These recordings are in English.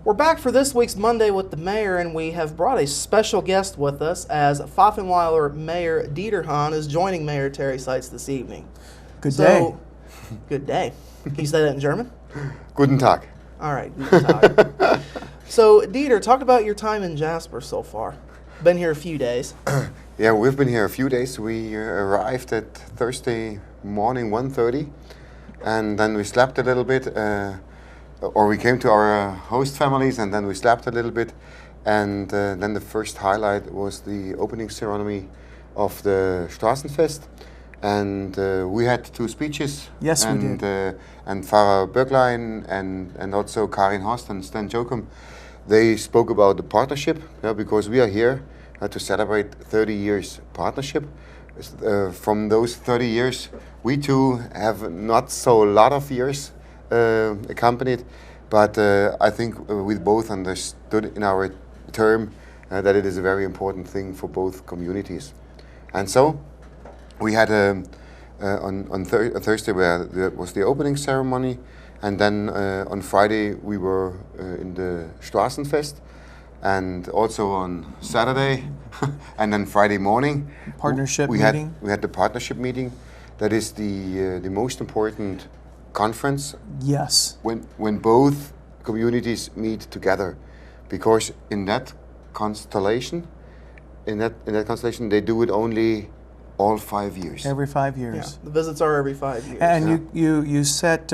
We're back for this week's Monday with the Mayor, and we have brought a special guest with us as Pfaffenweiler Mayor Hahn is joining Mayor Terry Seitz this evening. Good day. Good day. Can you say that in German? Guten Tag. All right, guten Tag. So, Dieter, talk about your time in Jasper so far. Been here a few days. Yeah, we've been here a few days. We arrived at Thursday morning 1:30, and then we slept a little bit, or we came to our host families, and then we slept a little bit, and then the first highlight was the opening ceremony of the Straßenfest, and we had two speeches. Yes, and, we did. And Pfarrer Böcklein and also Karin Horst and Stan Jokum, they spoke about the partnership, because we are here to celebrate 30 years partnership. From those 30 years, we two have not so a lot of years accompanied, but I think we both understood in our term that it is a very important thing for both communities. And so we had on Thursday where there was the opening ceremony, and then on Friday we were in the Straßenfest, and also on Saturday and then Friday morning Partnership we meeting. We had the partnership meeting. That is the most important conference. Yes. When both communities meet together, because in that constellation, they do it only all 5 years. Every 5 Yeah, years. the visits are every 5 years. And you set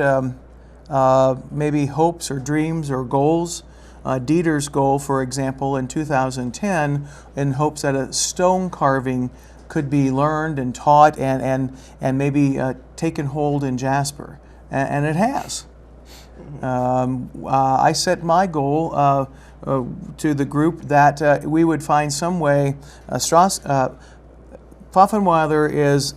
maybe hopes or dreams or goals. Dieter's goal, for example, in 2010, in hopes that a stone carving could be learned and taught and maybe taken hold in Jasper, and it has. I set my goal to the group that we would find some way. Pfaffenweiler is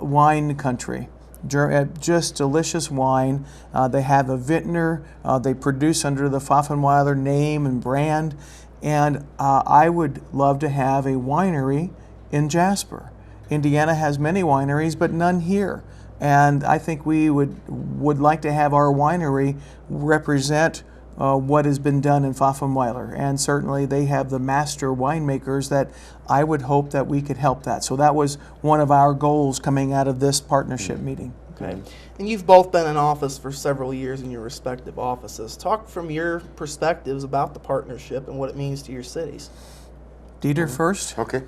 wine country. Just delicious wine. They have a vintner. They produce under the Pfaffenweiler name and brand. And I would love to have a winery in Jasper. Indiana has many wineries, but none here. And I think we would like to have our winery represent what has been done in Pfaffenweiler. And certainly they have the master winemakers that I would hope that we could help that. So that was one of our goals coming out of this partnership meeting. Okay. And you've both been in office for several years in your respective offices. Talk from your perspectives about the partnership and what it means to your cities. Dieter first. Okay,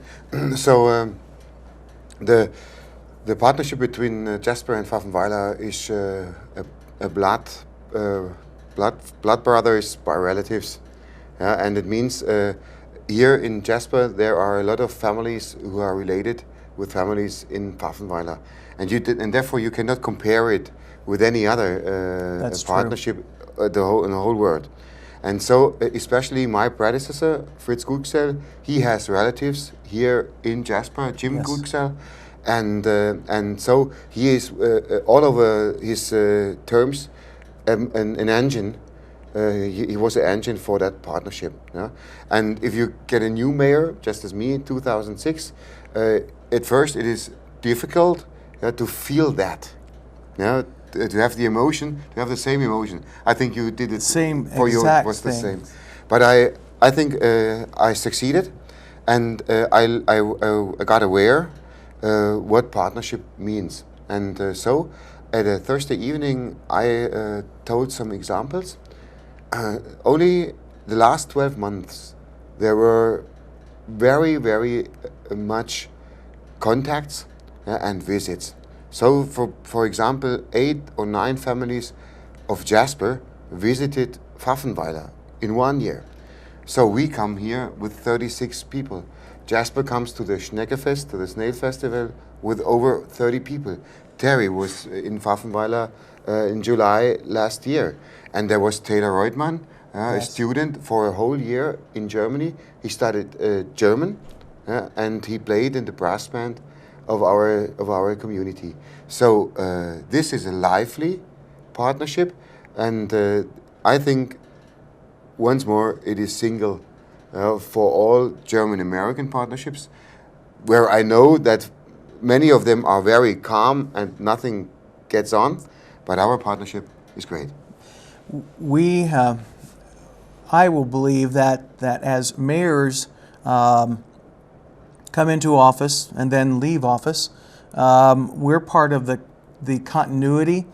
so the partnership between Jasper and Pfaffenweiler is a blood brothers by relatives, and it means here in Jasper there are a lot of families who are related with families in Pfaffenweiler, and therefore you cannot compare it with any other partnership in the whole world. And so, especially my predecessor, Fritz Guxel, he has relatives here in Jasper, Jim Yes. Guxel, and so he is all over his terms an engine. He was an engine for that partnership. Yeah? And if you get a new mayor, just as me in 2006, at first it is difficult to feel that. Yeah? To have the emotion, to have the same emotion. I think you did it Same for you. exact Was the thing. same. But I think I succeeded, and I got aware what partnership means. And so at a Thursday evening, I told some examples. Only the last 12 months, there were very, very much contacts and visits. So, for example, 8 or 9 families of Jasper visited Pfaffenweiler in 1 year. So we come here with 36 people. Jasper comes to the Schneckefest, to the Snail Festival, with over 30 people. Terry was in Pfaffenweiler in July last year. And there was Taylor Reutmann, a student for a whole year in Germany. He studied German, and he played in the brass band of our community. So this is a lively partnership, and I think once more it is single for all German-American partnerships, where I know that many of them are very calm and nothing gets on, but our partnership is great. We I will believe that as mayors come into office and then leave office, we're part of the continuity,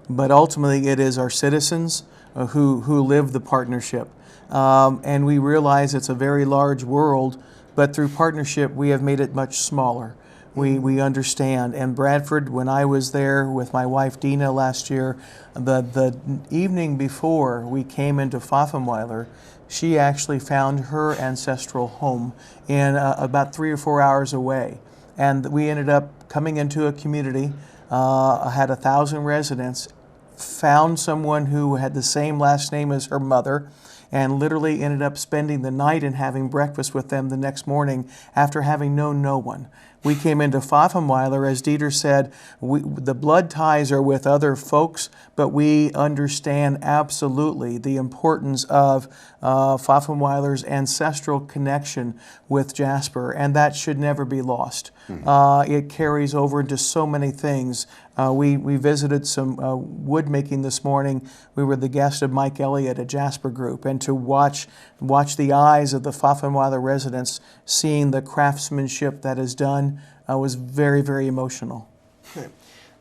but ultimately it is our citizens who live the partnership. And we realize it's a very large world, but through partnership we have made it much smaller. We understand. And Bradford, when I was there with my wife Dina last year, the evening before we came into Pfaffenweiler, she actually found her ancestral home in about 3 or 4 hours away. And we ended up coming into a community, had 1,000 residents, found someone who had the same last name as her mother, and literally ended up spending the night and having breakfast with them the next morning after having known no one. We came into Pfaffenweiler, as Dieter said, the blood ties are with other folks, but we understand absolutely the importance of Pfaffenweiler's ancestral connection with Jasper, and that should never be lost. It carries over into so many things. We visited some wood making this morning. We were the guest of Mike Elliott at Jasper Group, and to watch the eyes of the Pfaffenweiler residents seeing the craftsmanship that is done was very, very emotional. Okay.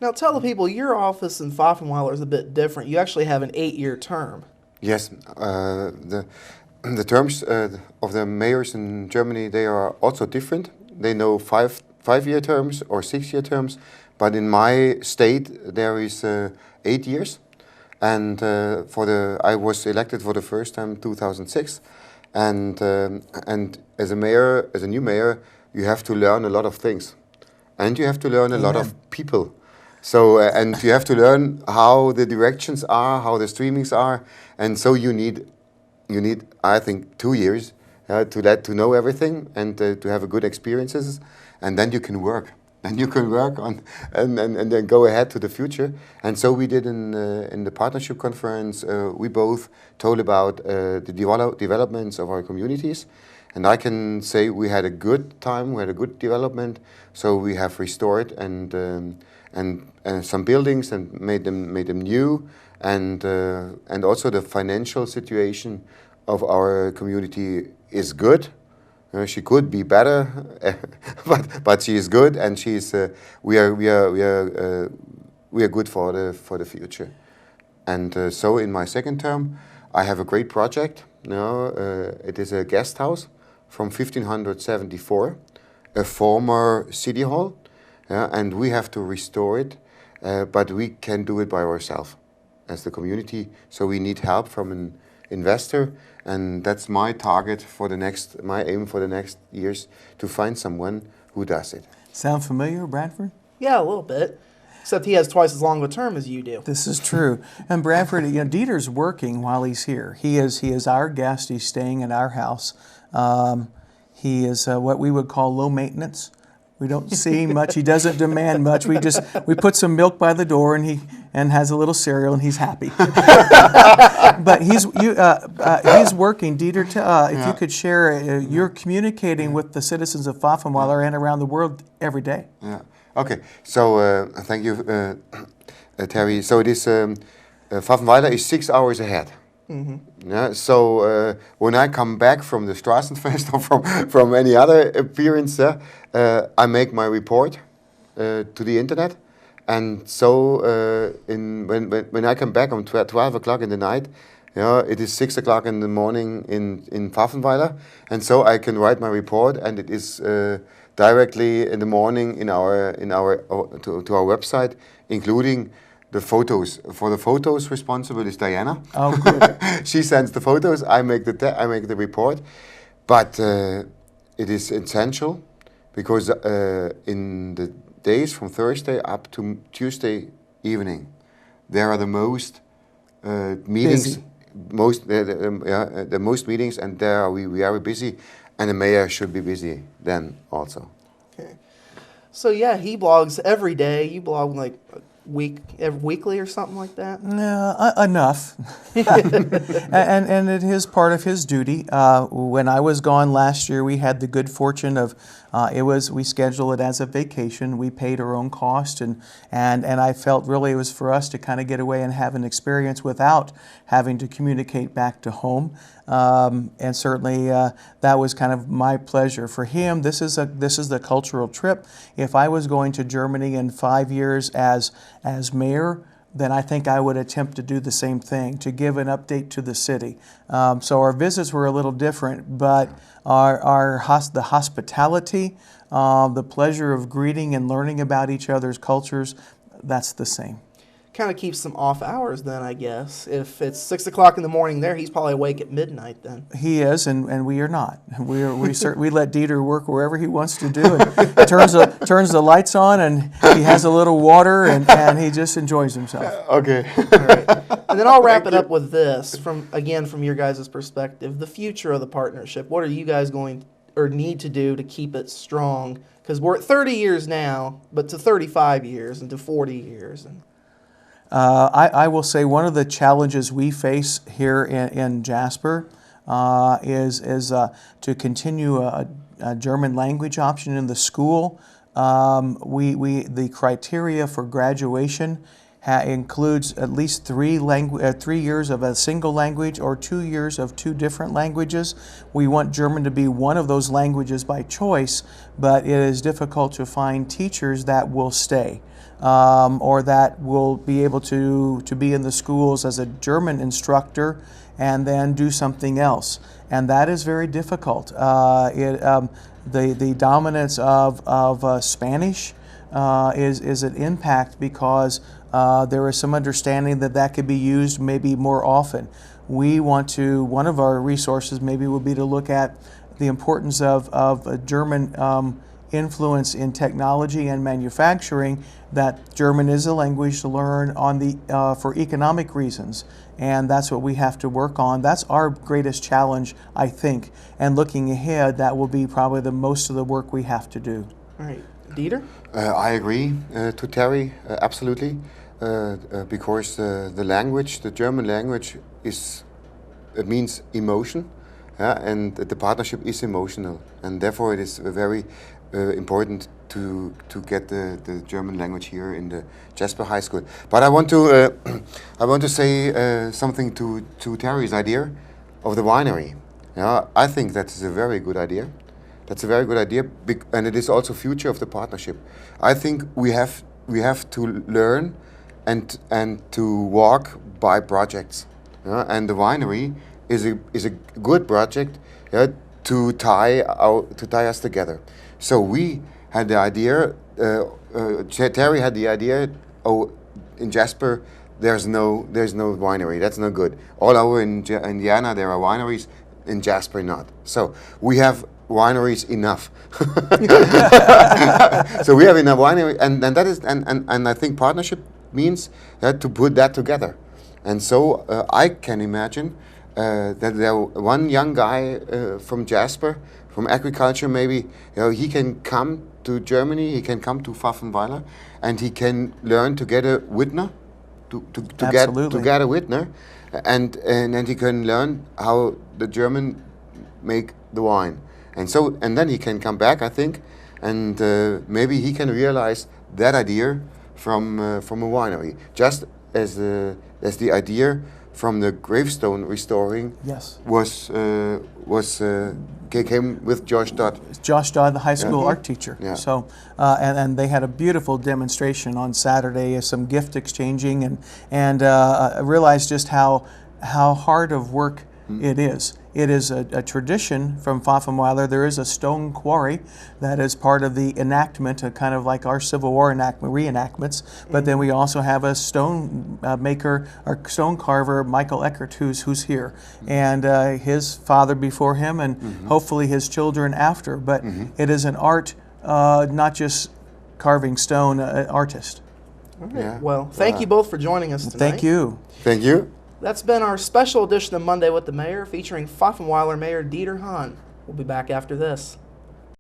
Now tell the people, your office in Pfaffenweiler is a bit different. You actually have an 8-year term. Yes, the terms of the mayors in Germany, they are also different. They know five-year terms or 6-year terms, but in my state there is 8 years. And I was elected for the first time in 2006, and as a mayor, as a new mayor, you have to learn a lot of things, and you have to learn a lot of people. So and you have to learn how the directions are, how the streamings are, and so you need I think 2 years to know everything and to have a good experiences, and then you can work. And you can work on and then go ahead to the future. And so we did in the partnership conference. We both told about the developments of our communities, and I can say we had a good time. We had a good development. So we have restored and some buildings and made them new, and also the financial situation of our community is good. She could be better, but she is good, and we are good for the future. And so in my second term, I have a great project. It is a guest house from 1574, a former city hall, and we have to restore it, but we can do it by ourselves as the community. So we need help from an investor. And that's my target for my aim for the next years, to find someone who does it. Sound familiar, Bradford? Yeah, a little bit. Except he has twice as long of a term as you do. This is true. And Bradford, Dieter's working while he's here. He is our guest. He's staying at our house. He is what we would call low maintenance. We don't see much. He doesn't demand much. We put some milk by the door, and he has a little cereal, and he's happy. But he's working. Dieter, if you could share, you're communicating with the citizens of Pfaffenweiler and around the world every day. Yeah. Okay. So thank you, Terry. So it is Pfaffenweiler is 6 hours ahead. Mm-hmm. Yeah, so when I come back from the Straßenfest or from any other appearance, I make my report to the internet, and so when I come back on 12 o'clock in the night, it is 6 o'clock in the morning in Pfaffenweiler, and so I can write my report, and it is directly in the morning to our website, including the photos. For the photos, responsible is Diana. Oh, good. She sends the photos. I make the report, but it is essential because in the days from Thursday up to Tuesday evening, there are the most meetings, the most meetings, and there we are busy, and the mayor should be busy then also. Okay, so yeah, he blogs every day. You blog like weekly or something like that? Enough. and it is part of his duty. When I was gone last year, we had the good fortune of we scheduled it as a vacation. We paid our own cost, and I felt really it was for us to kind of get away and have an experience without having to communicate back to home. And certainly that was kind of my pleasure. For him, this is the cultural trip. If I was going to Germany in 5 years as mayor, then I think I would attempt to do the same thing, to give an update to the city. So our visits were a little different, but the hospitality, the pleasure of greeting and learning about each other's cultures, that's the same. Kind of keeps some off hours then, I guess. If it's 6 o'clock in the morning there, he's probably awake at midnight then. He is, and we are not. We let Dieter work wherever he wants to do. And turns the lights on, and he has a little water, and he just enjoys himself. Okay. All right. And then I'll wrap it up with this, from your guys' perspective, the future of the partnership. What are you guys going or need to do to keep it strong? Because we're at 30 years now, but to 35 years and to 40 years. I will say one of the challenges we face here in Jasper is to continue a German language option in the school. The criteria for graduation includes at least 3 years of a single language or 2 years of 2 different languages. We want German to be one of those languages by choice, but it is difficult to find teachers that will stay. Or that will be able to be in the schools as a German instructor and then do something else. And that is very difficult. The dominance of Spanish is an impact because there is some understanding that could be used maybe more often. One of our resources maybe would be to look at the importance of a German influence in technology and manufacturing, that German is a language to learn for economic reasons, and that's what we have to work on. That's our greatest challenge, I think, and looking ahead, that will be probably the most of the work we have to do. All right. Dieter? I agree to Terry, absolutely, because the language, the German language, it means emotion, and the partnership is emotional, and therefore it is very important to get the German language here in the Jasper High School. But I want to say something to Terry's idea of the winery. Yeah, I think that is a very good idea. That's a very good idea, and it is also future of the partnership. I think we have to learn and to walk by projects. And the winery is a good project to tie us together. So we had the idea, Terry had the idea, in Jasper there's no winery, that's no good. All over in Indiana there are wineries, in Jasper not. So we have wineries enough. So we have enough winery, and I think partnership means to put that together. And so I can imagine that there one young guy from Jasper, from agriculture maybe, he can come to Germany, he can come to Pfaffenweiler, and he can learn to get a Widner, to get a Widner, and then he can learn how the German make the wine, and then he can come back, I think, and maybe he can realize that idea from a winery, just as the idea from the gravestone restoring came with Josh Dodd. Josh Dodd, the high school art teacher. Yeah. So, and they had a beautiful demonstration on Saturday, some gift exchanging, and I realized just how hard of work it is. It is a tradition from Pfaffenweiler. There is a stone quarry that is part of the enactment, kind of like our Civil War reenactments. But then we also have a stone maker, or stone carver, Michael Eckert, who's here, and his father before him, and hopefully his children after. But it is an art, not just carving stone, an artist. All right. Yeah. Well, thank you both for joining us tonight. Thank you. Thank you. That's been our special edition of Monday with the Mayor, featuring Pfaffenweiler Mayor Dieter Hahn. We'll be back after this.